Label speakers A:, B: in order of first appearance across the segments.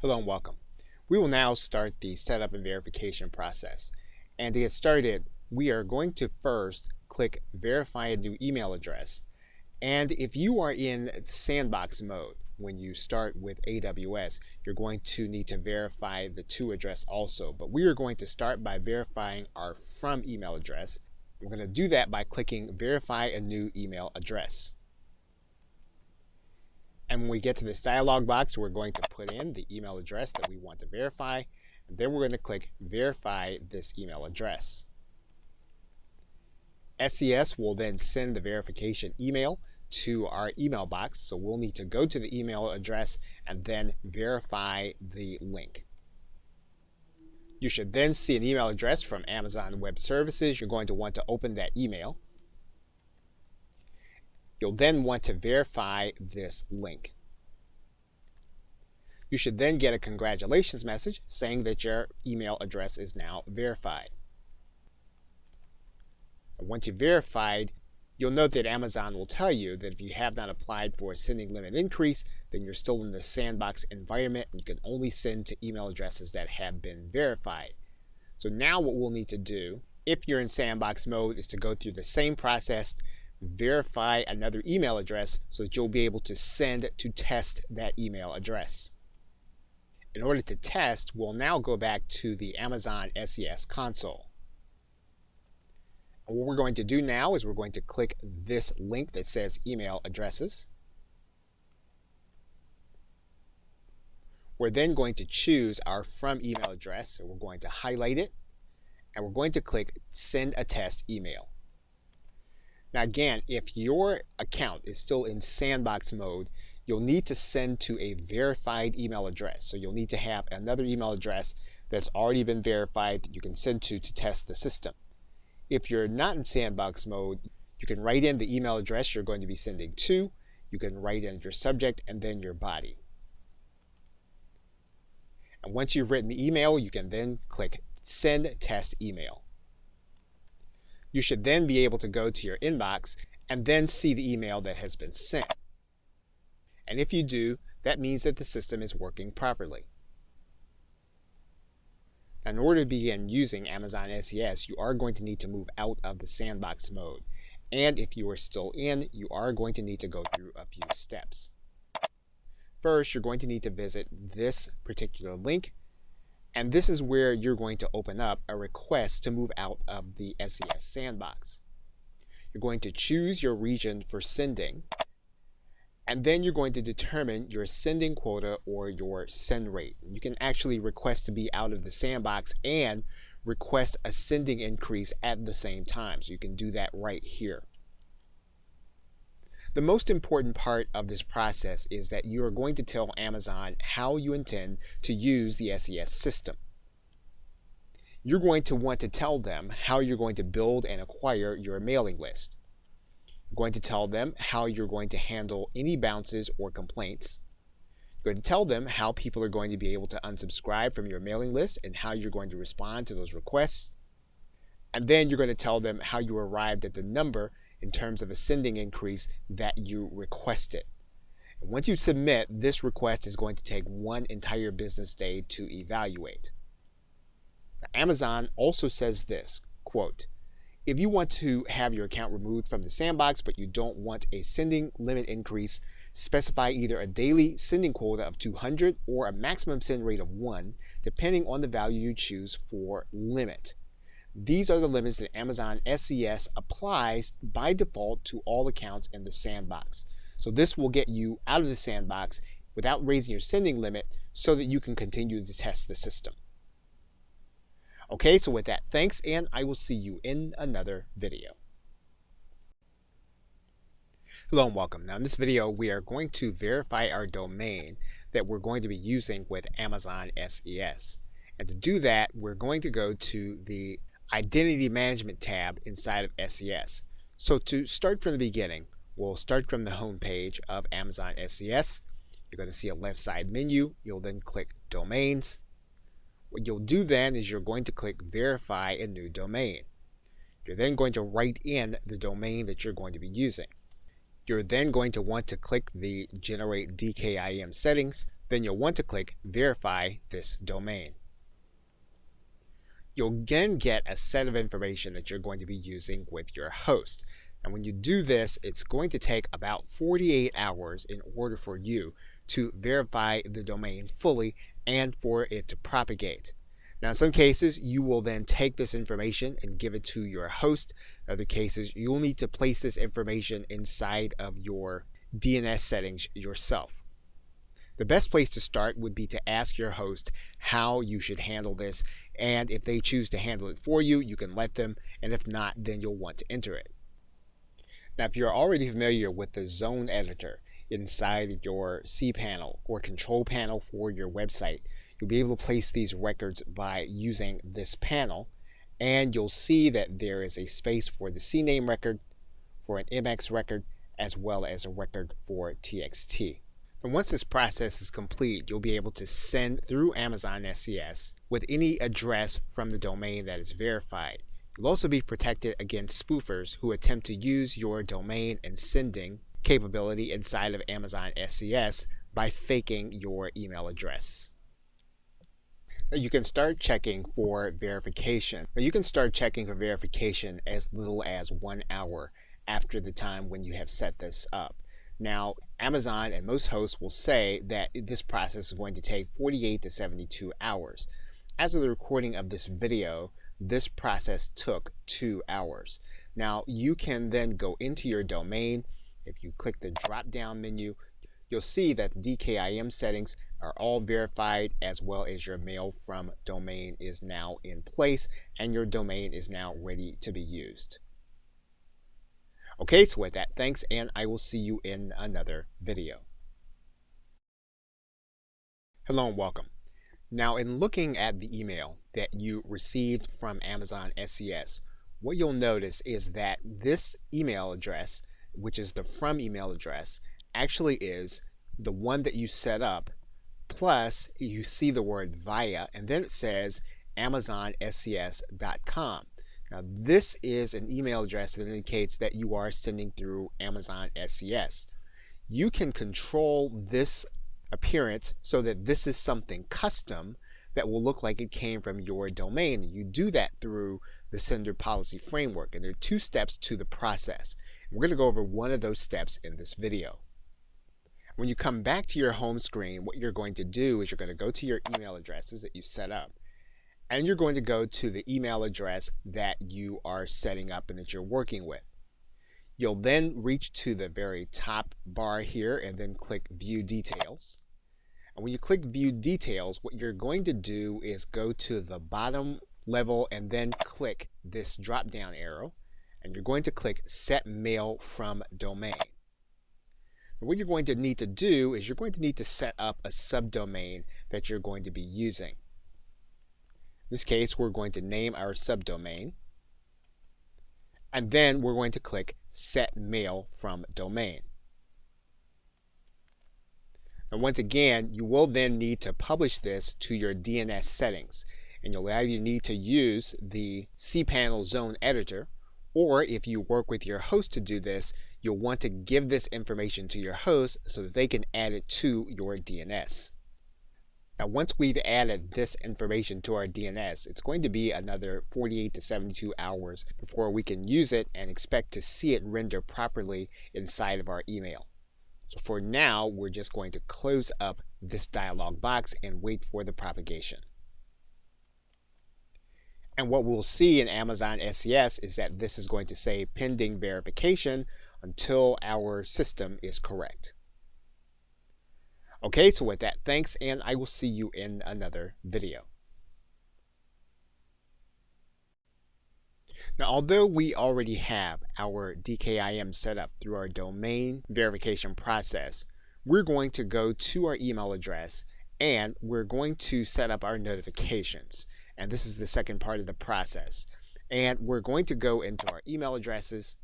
A: Hello and welcome. We will now start the setup and verification process. And to get started, we are going to first click verify a new email address. And if you are in sandbox mode when you start with AWS, you're going to need to verify the to address also. But we are going to start by verifying our from email address. We're going to do that by clicking verify a new email address. And when we get to this dialog box, we're going to put in the email address that we want to verify. And then we're going to click verify this email address. SES will then send the verification email to our email box. So we'll need to go to the email address and then verify the link. You should then see an email address from Amazon Web Services. You're going to want to open that email. You'll then want to verify this link. You should then get a congratulations message saying that your email address is now verified. And once you've verified, you'll note that Amazon will tell you that if you have not applied for a sending limit increase, then you're still in the sandbox environment and you can only send to email addresses that have been verified. So now what we'll need to do, if you're in sandbox mode, is to go through the same process, verify another email address so that you'll be able to send to test that email address. In order to test, we'll now go back to the Amazon SES console. And what we're going to do now is we're going to click this link that says email addresses. We're then going to choose our from email address, so we're going to highlight it, and we're going to click send a test email. Now again, if your account is still in sandbox mode, you'll need to send to a verified email address. So you'll need to have another email address that's already been verified that you can send to test the system. If you're not in sandbox mode, you can write in the email address you're going to be sending to. You can write in your subject and then your body. And once you've written the email, you can then click send test email. You should then be able to go to your inbox and then see the email that has been sent. And if you do, that means that the system is working properly. In order to begin using Amazon SES, you are going to need to move out of the sandbox mode. And if you are still in, you are going to need to go through a few steps. First, you're going to need to visit this particular link. And this is where you're going to open up a request to move out of the SES sandbox. You're going to choose your region for sending, and then you're going to determine your sending quota or your send rate. You can actually request to be out of the sandbox and request a sending increase at the same time. So you can do that right here. The most important part of this process is that you are going to tell Amazon how you intend to use the SES system. You're going to want to tell them how you're going to build and acquire your mailing list. You're going to tell them how you're going to handle any bounces or complaints. You're going to tell them how people are going to be able to unsubscribe from your mailing list and how you're going to respond to those requests. And then you're going to tell them how you arrived at the number in terms of a sending increase that you requested. And once you submit, this request is going to take one entire business day to evaluate. Now, Amazon also says this, quote, if you want to have your account removed from the sandbox but you don't want a sending limit increase, specify either a daily sending quota of 200 or a maximum send rate of 1, depending on the value you choose for limit. These are the limits that Amazon SES applies by default to all accounts in the sandbox. So this will get you out of the sandbox without raising your sending limit so that you can continue to test the system. Okay, so with that, thanks, and I will see you in another video. Hello and welcome. Now in this video, we are going to verify our domain that we're going to be using with Amazon SES. And to do that, we're going to go to the Identity Management tab inside of SES. So to start from the beginning, we'll start from the home page of Amazon SES. You're going to see a left side menu. You'll then click Domains. What you'll do then is you're going to click Verify a New Domain. You're then going to write in the domain that you're going to be using. You're then going to want to click the Generate DKIM settings. then you'll want to click Verify this domain. You'll then get a set of information that you're going to be using with your host. And when you do this, it's going to take about 48 hours in order for you to verify the domain fully and for it to propagate. Now, in some cases, you will then take this information and give it to your host. In other cases, you'll need to place this information inside of your DNS settings yourself. The best place to start would be to ask your host how you should handle this, and if they choose to handle it for you, you can let them, and if not, then you'll want to enter it. Now, if you're already familiar with the zone editor inside your cPanel or control panel for your website, you'll be able to place these records by using this panel, and you'll see that there is a space for the CNAME record, for an MX record, as well as a record for TXT. And once this process is complete, you'll be able to send through Amazon SES with any address from the domain that is verified. You'll also be protected against spoofers who attempt to use your domain and sending capability inside of Amazon SES by faking your email address. Now you can start checking for verification. Now you can start checking for verification as little as 1 hour after the time when you have set this up. Now, Amazon and most hosts will say that this process is going to take 48 to 72 hours. As of the recording of this video, this process took 2 hours. Now, you can then go into your domain. If you click the drop-down menu, you'll see that the DKIM settings are all verified, as well as your mail from domain is now in place, and your domain is now ready to be used. Okay, so with that, thanks, and I will see you in another video. Hello and welcome. Now, in looking at the email that you received from Amazon SES, what you'll notice is that this email address, which is the from email address, actually is the one that you set up, plus you see the word via, and then it says amazonses.com. Now, this is an email address that indicates that you are sending through Amazon SES. You can control this appearance so that this is something custom that will look like it came from your domain. You do that through the sender policy framework, and there are 2 steps to the process. We're going to go over one of those steps in this video. When you come back to your home screen, what you're going to do is you're going to go to your email addresses that you set up, and you're going to go to the email address that you are setting up and that you're working with. You'll then reach to the very top bar here and then click View Details. And when you click View Details, what you're going to do is go to the bottom level and then click this drop-down arrow, and you're going to click Set Mail from Domain. And what you're going to need to do is you're going to need to set up a subdomain that you're going to be using. In this case, we're going to name our subdomain, and then we're going to click Set Mail from Domain. And once again, you will then need to publish this to your DNS settings, and you'll either need to use the cPanel zone editor, or if you work with your host to do this, you'll want to give this information to your host so that they can add it to your DNS. Now, once we've added this information to our DNS, it's going to be another 48 to 72 hours before we can use it and expect to see it render properly inside of our email. So for now, we're just going to close up this dialog box and wait for the propagation. And what we'll see in Amazon SES is that this is going to say pending verification until our system is correct. Okay, so with that, thanks, and I will see you in another video. Now, although we already have our DKIM set up through our domain verification process, we're going to go to our email address and we're going to set up our notifications. And this is the second part of the process. And we're going to go into our email addresses.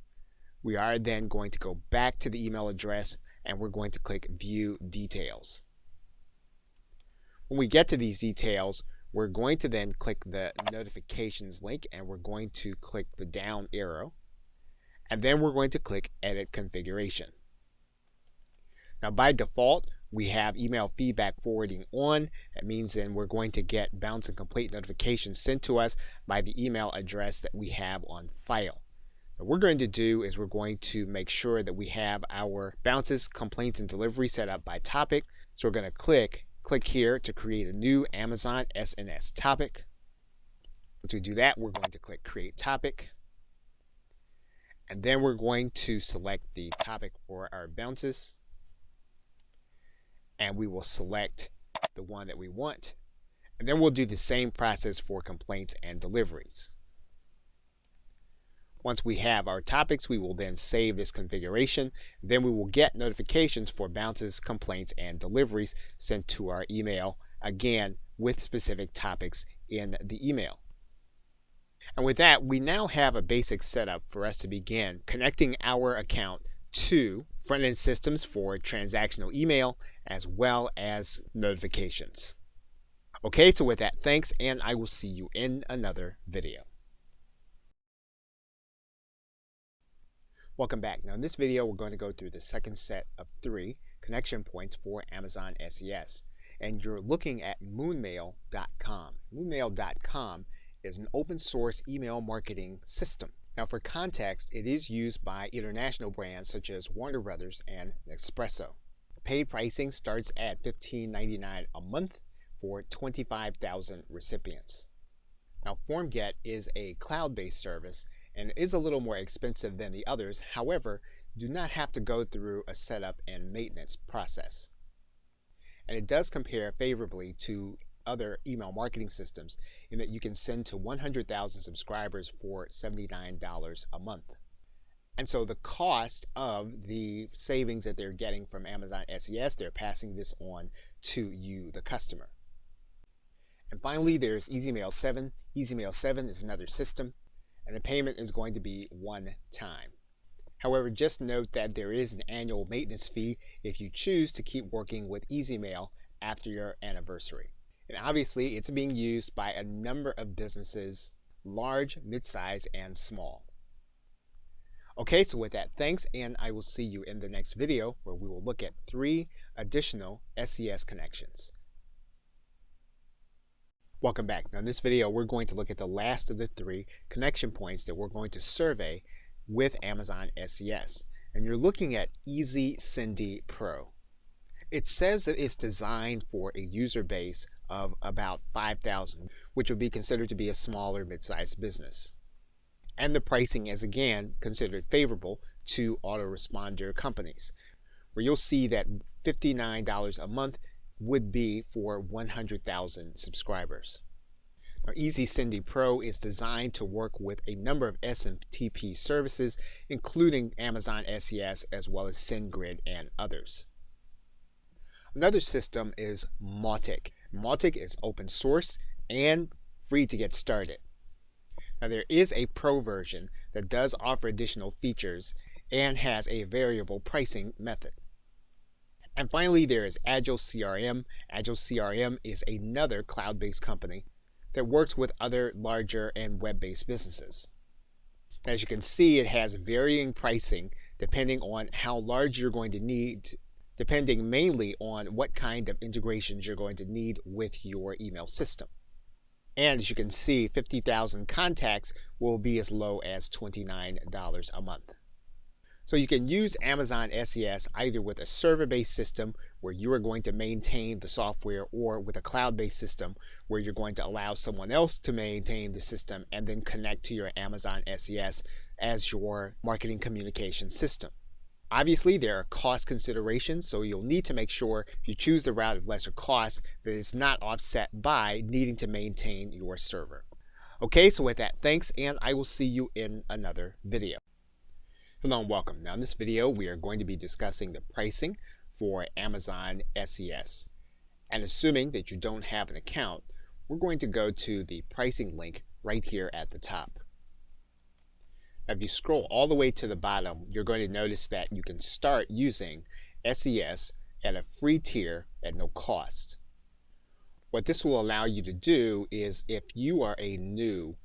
A: We are then going to go back to the email address and we're going to click View Details. When we get to these details, we're going to then click the Notifications link and we're going to click the down arrow, and then we're going to click Edit Configuration. Now, by default, We have email feedback forwarding on. That means then we're going to get bounce and complete notifications sent to us by the email address that we have on file. What we're going to do is we're going to make sure that we have our bounces, complaints, and delivery set up by topic. So we're going to click here to create a new Amazon SNS topic. Once we do that, we're going to click create topic. And then we're going to select the topic for our bounces. And we will select the one that we want. And then we'll do the same process for complaints and deliveries. Once we have our topics, we will then save this configuration. Then we will get notifications for bounces, complaints, and deliveries sent to our email, again, with specific topics in the email. And with that, we now have a basic setup for us to begin connecting our account to front-end systems for transactional email as well as notifications. Okay, so with that, thanks, and I will see you in another video. Welcome back. Now in this video, we're going to go through the second set of 3 connection points for Amazon SES. And you're looking at moonmail.com. Moonmail.com is an open source email marketing system. Now for context, it is used by international brands such as Warner Brothers and Nespresso. Paid pricing starts at $15.99 a month for 25,000 recipients. Now FormGet is a cloud-based service and is a little more expensive than the others. However, do not have to go through a setup and maintenance process. And it does compare favorably to other email marketing systems in that you can send to 100,000 subscribers for $79 a month. And so the cost of the savings that they're getting from Amazon SES, they're passing this on to you, the customer. And finally, there's EasyMail 7. EasyMail 7 is another system, and the payment is going to be one time. However, just note that there is an annual maintenance fee if you choose to keep working with EasyMail after your anniversary. And obviously, it's being used by a number of businesses, large, mid-size, and small. Okay, so with that, thanks, and I will see you in the next video where we will look at 3 additional SES connections. Welcome back. Now in this video, we're going to look at the last of the 3 connection points that we're going to survey with Amazon SES. And you're looking at EasySendy Pro. It says that it's designed for a user base of about 5,000, which would be considered to be a smaller mid-sized business. And the pricing is again considered favorable to autoresponder companies, where you'll see that $59 a month would be for 100,000 subscribers. Now, EasySendy Pro is designed to work with a number of SMTP services, including Amazon SES as well as SendGrid and others. Another system is Mautic. Mautic is open source and free to get started. Now there is a pro version that does offer additional features and has a variable pricing method. And finally, there is Agile CRM. Agile CRM is another cloud-based company that works with other larger and web-based businesses. As you can see, it has varying pricing depending on how large you're going to need, depending mainly on what kind of integrations you're going to need with your email system. And as you can see, 50,000 contacts will be as low as $29 a month. So you can use Amazon SES either with a server-based system where you are going to maintain the software, or with a cloud-based system where you're going to allow someone else to maintain the system and then connect to your Amazon SES as your marketing communication system. Obviously, there are cost considerations, so you'll need to make sure if you choose the route of lesser cost that it's not offset by needing to maintain your server. Okay, so with that, thanks, and I will see you in another video. Hello and welcome. Now in this video, we are going to be discussing the pricing for Amazon SES. And assuming that you don't have an account, we're going to go to the pricing link right here at the top. Now, if you scroll all the way to the bottom, you're going to notice that you can start using SES at a free tier at no cost. What this will allow you to do is, if you are a new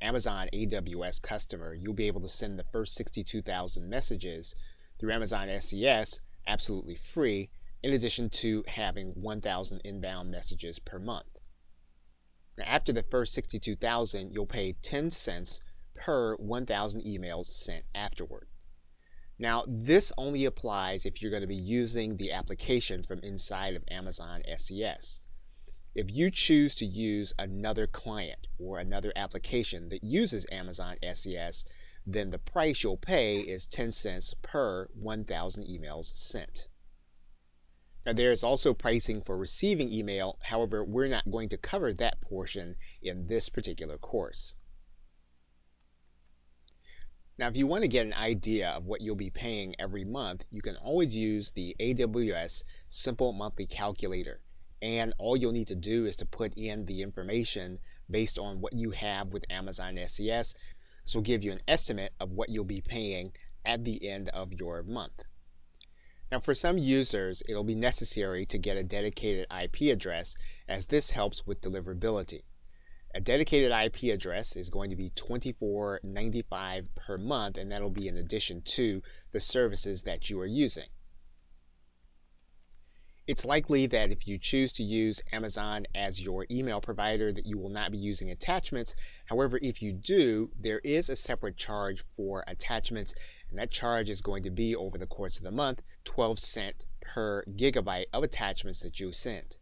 A: Amazon AWS customer, you'll be able to send the first 62,000 messages through Amazon SES absolutely free, in addition to having 1,000 inbound messages per month. Now, after the first 62,000, you'll pay 10 cents per 1,000 emails sent afterward. Now, this only applies if you're going to be using the application from inside of Amazon SES. If you choose to use another client or another application that uses Amazon SES, then the price you'll pay is 10 cents per 1,000 emails sent. Now, there is also pricing for receiving email. However, we're not going to cover that portion in this particular course. Now, if you want to get an idea of what you'll be paying every month, you can always use the AWS Simple Monthly Calculator. And all you'll need to do is to put in the information based on what you have with Amazon SES. This will give you an estimate of what you'll be paying at the end of your month. Now, for some users, it'll be necessary to get a dedicated IP address, as this helps with deliverability. A dedicated IP address is going to be $24.95 per month, and that'll be in addition to the services that you are using. It's likely that if you choose to use Amazon as your email provider that you will not be using attachments. However, if you do, there is a separate charge for attachments, and that charge is going to be, over the course of the month, 12 cents per gigabyte of attachments that you send.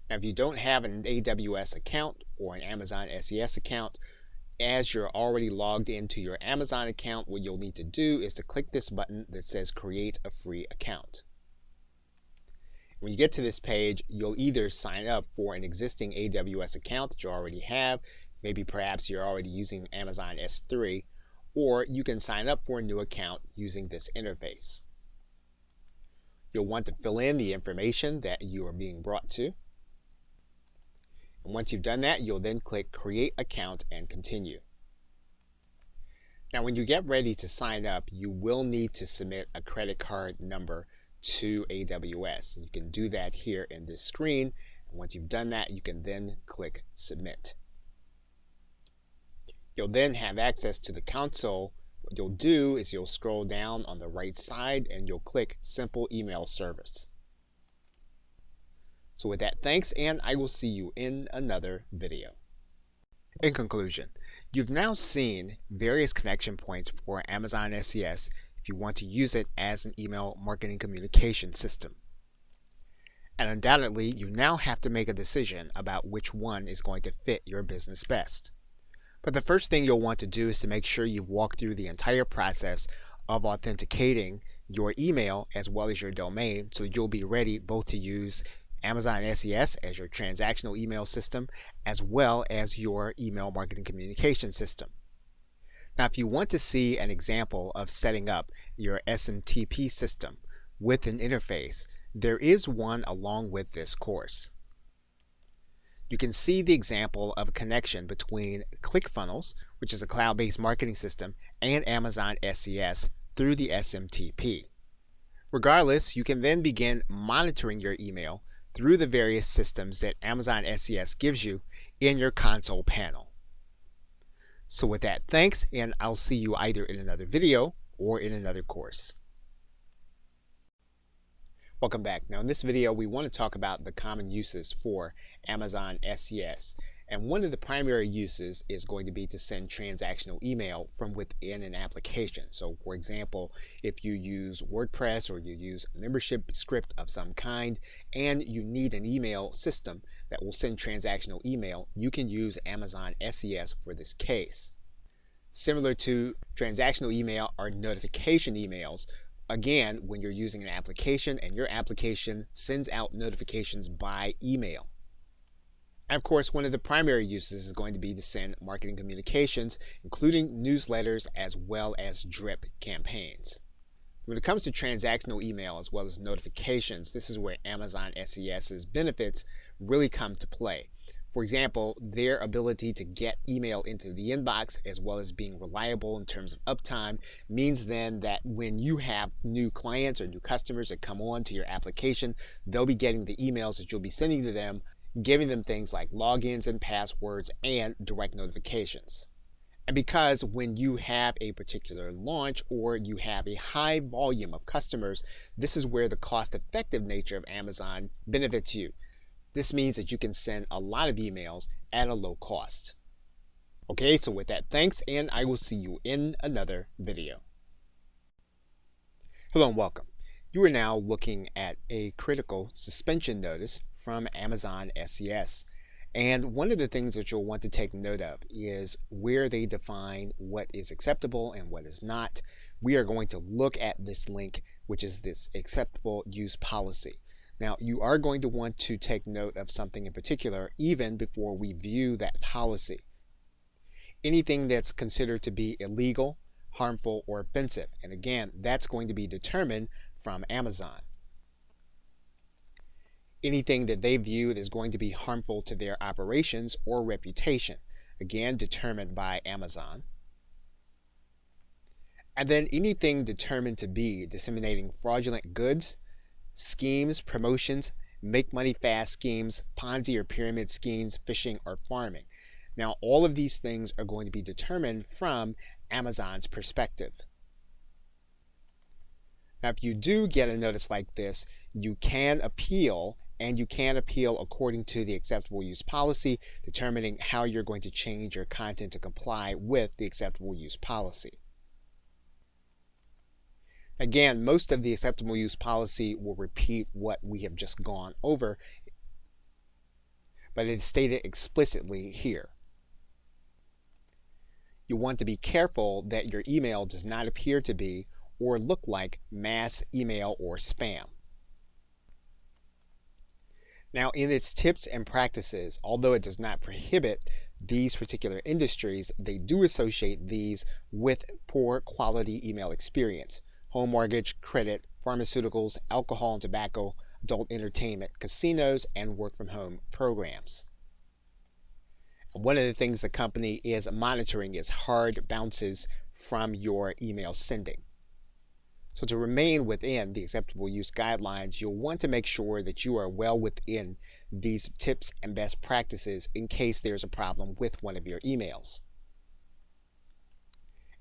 A: Now, if you don't have an AWS account or an Amazon SES account, as you're already logged into your Amazon account, what you'll need to do is to click this button that says Create a Free Account. When you get to this page, you'll either sign up for an existing AWS account that you already have, maybe perhaps you're already using Amazon S3, or you can sign up for a new account using this interface. You'll want to fill in the information that you are being brought to. And once you've done that, you'll then click Create Account and Continue. Now, when you get ready to sign up, you will need to submit a credit card number to AWS. You can do that here in this screen. And once you've done that, you can then click Submit. You'll then have access to the console. What you'll do is you'll scroll down on the right side and you'll click Simple Email Service. So with that, thanks, and I will see you in another video. In conclusion, you've now seen various connection points for Amazon SES if you want to use it as an email marketing communication system. And undoubtedly, you now have to make a decision about which one is going to fit your business best. But the first thing you'll want to do is to make sure you've walked through the entire process of authenticating your email as well as your domain, so you'll be ready both to use Amazon SES as your transactional email system as well as your email marketing communication system. Now, if you want to see an example of setting up your SMTP system with an interface, there is one along with this course. You can see the example of a connection between ClickFunnels, which is a cloud-based marketing system, and Amazon SES through the SMTP. Regardless, you can then begin monitoring your email through the various systems that Amazon SES gives you in your console panel. So with that, thanks, and I'll see you either in another video or in another course. Welcome back. Now in this video, we want to talk about the common uses for Amazon SES. And one of the primary uses is going to be to send transactional email from within an application. So for example, if you use WordPress or you use a membership script of some kind and you need an email system that will send transactional email, you can use Amazon SES for this case. Similar to transactional email are notification emails. Again, when you're using an application and your application sends out notifications by email. And of course, one of the primary uses is going to be to send marketing communications, including newsletters as well as drip campaigns. When it comes to transactional email as well as notifications, this is where Amazon SES's benefits really come to play. For example, their ability to get email into the inbox as well as being reliable in terms of uptime means then that when you have new clients or new customers that come on to your application, they'll be getting the emails that you'll be sending to them, giving them things like logins and passwords and direct notifications. And because when you have a particular launch or you have a high volume of customers, this is where the cost-effective nature of Amazon benefits you. This means that you can send a lot of emails at a low cost. Okay, so with that, thanks, and I will see you in another video. Hello and welcome. You are now looking at a critical suspension notice from Amazon SES. And one of the things that you'll want to take note of is where they define what is acceptable and what is not. We are going to look at this link, which is this acceptable use policy. Now, you are going to want to take note of something in particular even before we view that policy. Anything that's considered to be illegal, harmful, or offensive. And again, that's going to be determined from Amazon. Anything that they view is going to be harmful to their operations or reputation, again, determined by Amazon. And then anything determined to be disseminating fraudulent goods, schemes, promotions, make money fast schemes, Ponzi or pyramid schemes, phishing, or farming. Now, all of these things are going to be determined from Amazon's perspective. Now, if you do get a notice like this, you can appeal, and you can appeal according to the acceptable use policy, determining how you're going to change your content to comply with the acceptable use policy. Again, most of the acceptable use policy will repeat what we have just gone over, but it's stated explicitly here. You want to be careful that your email does not appear to be or look like mass email or spam. Now, in its tips and practices, although it does not prohibit these particular industries, they do associate these with poor quality email experience. Home mortgage, credit, pharmaceuticals, alcohol and tobacco, adult entertainment, casinos, and work from home programs. One of the things the company is monitoring is hard bounces from your email sending. So to remain within the acceptable use guidelines, you'll want to make sure that you are well within these tips and best practices in case there's a problem with one of your emails.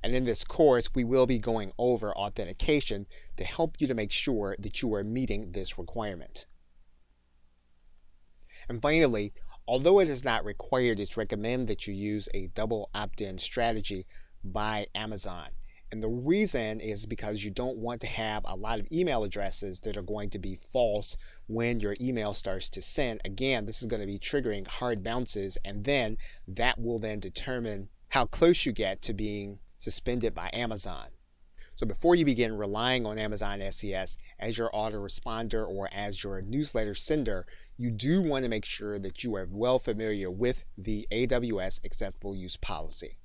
A: And in this course, we will be going over authentication to help you to make sure that you are meeting this requirement. And finally, although it is not required, it's recommended that you use a double opt-in strategy by Amazon. And the reason is because you don't want to have a lot of email addresses that are going to be false when your email starts to send. Again, this is going to be triggering hard bounces, and then that will then determine how close you get to being suspended by Amazon. So before you begin relying on Amazon SES as your autoresponder or as your newsletter sender, you do want to make sure that you are well familiar with the AWS acceptable use policy.